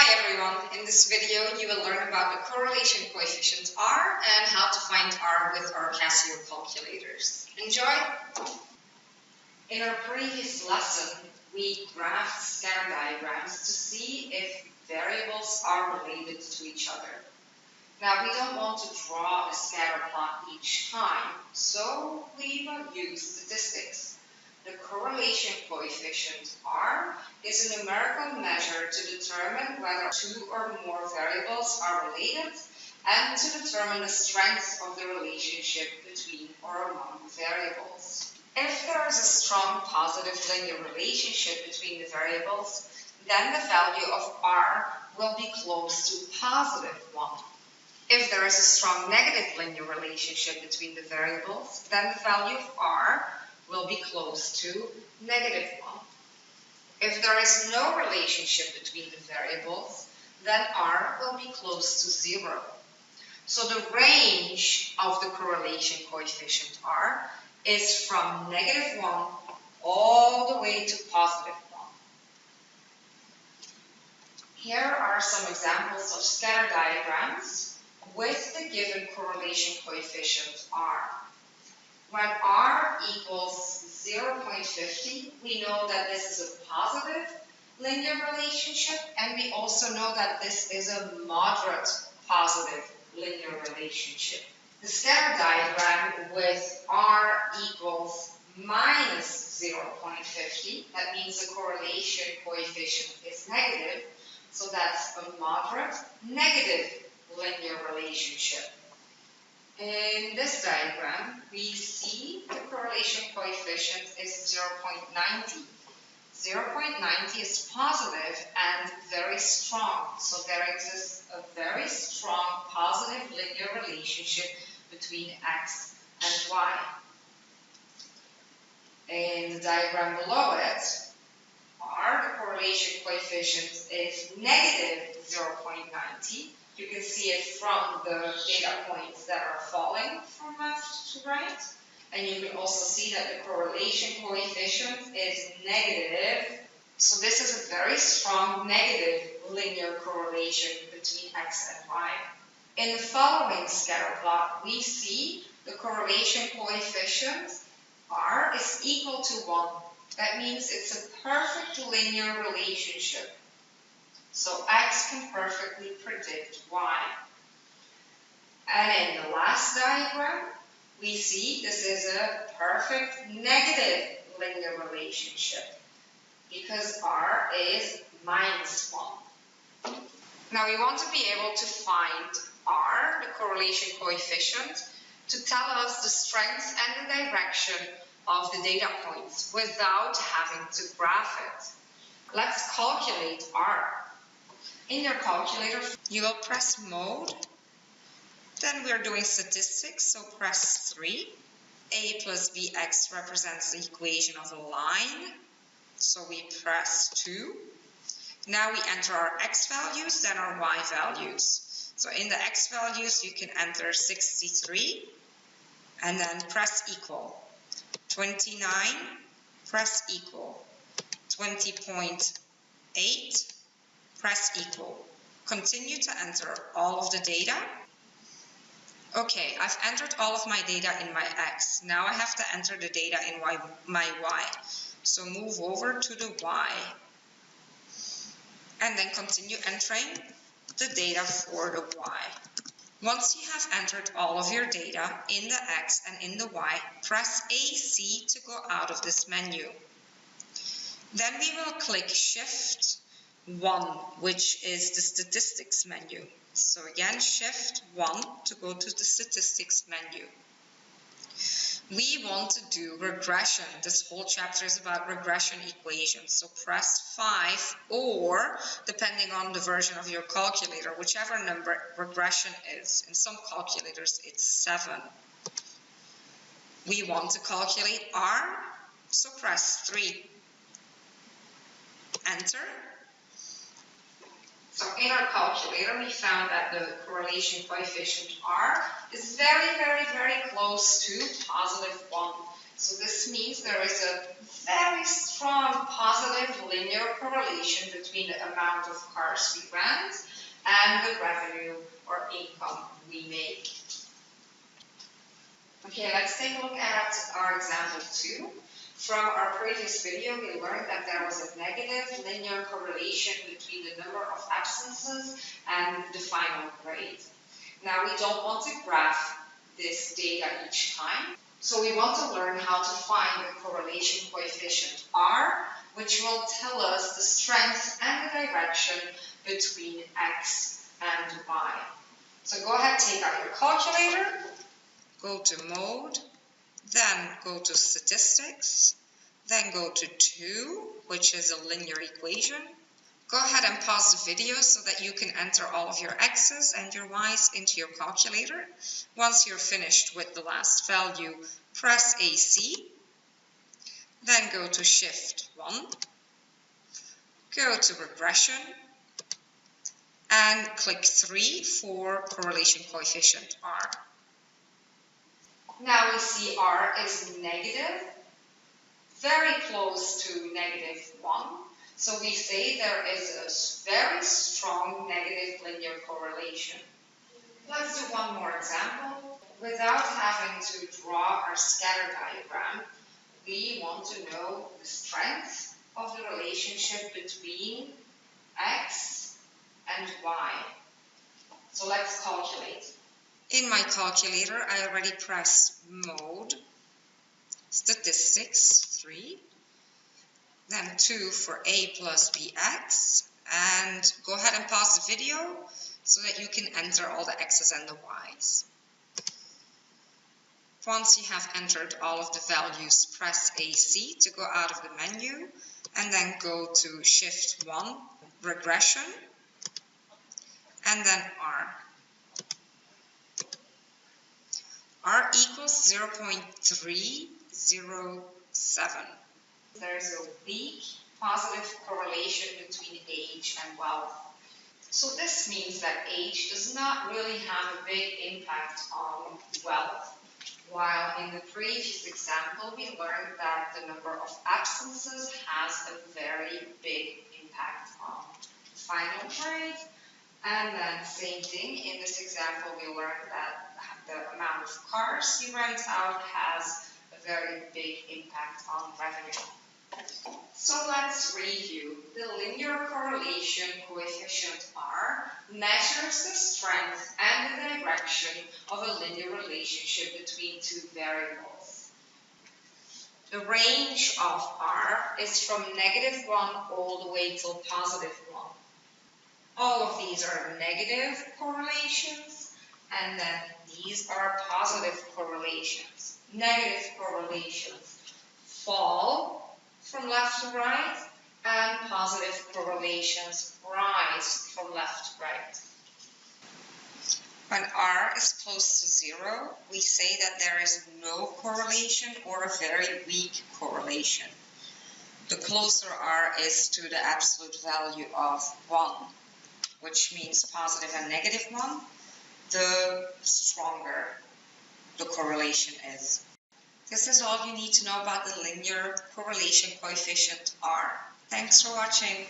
Hi everyone, in this video you will learn about the correlation coefficient R and how to find R with our Casio calculators. Enjoy! In our previous lesson we graphed scatter diagrams to see if variables are related to each other. Now we don't want to draw a scatter plot each time, so we will use statistics. The correlation coefficient R is a numerical measure to determine whether two or more variables are related and to determine the strength of the relationship between or among variables. If there is a strong positive linear relationship between the variables, then the value of R will be close to positive 1. If there is a strong negative linear relationship between the variables, then the value of R will be close to negative 1. If there is no relationship between the variables, then R will be close to 0. So the range of the correlation coefficient R is from negative 1 all the way to positive 1. Here are some examples of scatter diagrams with the given correlation coefficient R. When R equals 0.50, we know that this is a positive linear relationship, and we also know that this is a moderate positive linear relationship. The scatter diagram with R equals minus 0.50, that means the correlation coefficient is negative, so that's a moderate negative linear relationship. In this diagram, we see the correlation coefficient is 0.90. 0.90 is positive and very strong, so there exists a very strong positive linear relationship between x and y. In the diagram below it, R, the correlation coefficient is negative 0.90. You can see it from the data points that are falling from left to right. And you can also see that the correlation coefficient is negative. So this is a very strong negative linear correlation between x and y. In the following scatter plot, we see the correlation coefficient R is equal to 1. That means it's a perfect linear relationship. So x can perfectly predict y. And in the last diagram, we see this is a perfect negative linear relationship because R is minus 1. Now we want to be able to find R, the correlation coefficient, to tell us the strength and the direction of the data points without having to graph it. Let's calculate R. In your calculator, you will press mode. Then we are doing statistics, so press 3. A plus bx represents the equation of a line, so we press 2. Now we enter our x values, then our y values. So in the x values, you can enter 63, and then press equal. 29, press equal. 20.8, press equal. Continue to enter all of the data. Okay, I've entered all of my data in my x. Now I have to enter the data in my y. So move over to the y. And then continue entering the data for the y. Once you have entered all of your data in the x and in the y, press AC to go out of this menu. Then we will click Shift 1, which is the statistics menu. So again, Shift 1 to go to the statistics menu. We want to do regression. This whole chapter is about regression equations. So press 5 or, depending on the version of your calculator, whichever number regression is. In some calculators, it's 7. We want to calculate R, so press 3. Enter. So in our calculator, we found that the correlation coefficient R is very, very, very close to positive 1. So this means there is a very strong positive linear correlation between the amount of cars we rent and the revenue or income we make. Okay, let's take a look at our example 2. From our previous video, we learned that there was a negative linear correlation between the number of absences and the final grade. Now, we don't want to graph this data each time, so we want to learn how to find the correlation coefficient R, which will tell us the strength and the direction between X and Y. So go ahead, take out your calculator, go to Mode, then go to Statistics, then go to 2, which is a linear equation. Go ahead and pause the video so that you can enter all of your x's and your y's into your calculator. Once you're finished with the last value, press AC, then go to Shift 1, go to Regression, and click 3 for correlation coefficient R. Now we see R is negative, very close to -1. So we say there is a very strong negative linear correlation. Let's do one more example. Without having to draw our scatter diagram, we want to know the strength of the relationship between X and Y. So let's calculate. In my calculator, I already pressed Mode, Statistics 3, then 2 for A plus BX, and go ahead and pause the video so that you can enter all the X's and the Y's. Once you have entered all of the values, press AC to go out of the menu, and then go to Shift 1, Regression, and then R. R equals 0.307. There is a weak positive correlation between age and wealth. So this means that age does not really have a big impact on wealth. While in the previous example, we learned that the number of absences has a very big impact on the final grade. And then same thing, in this example, we learned that the amount of cars you rent out has a very big impact on revenue. So let's review. The linear correlation coefficient R measures the strength and the direction of a linear relationship between two variables. The range of R is from -1 all the way till +1. All of these are negative correlations, and then these are positive correlations. Negative correlations fall from left to right, and positive correlations rise from left to right. When R is close to 0, we say that there is no correlation or a very weak correlation. The closer R is to the absolute value of 1, which means positive and -1, the stronger the correlation is. This is all you need to know about the linear correlation coefficient R. Thanks for watching.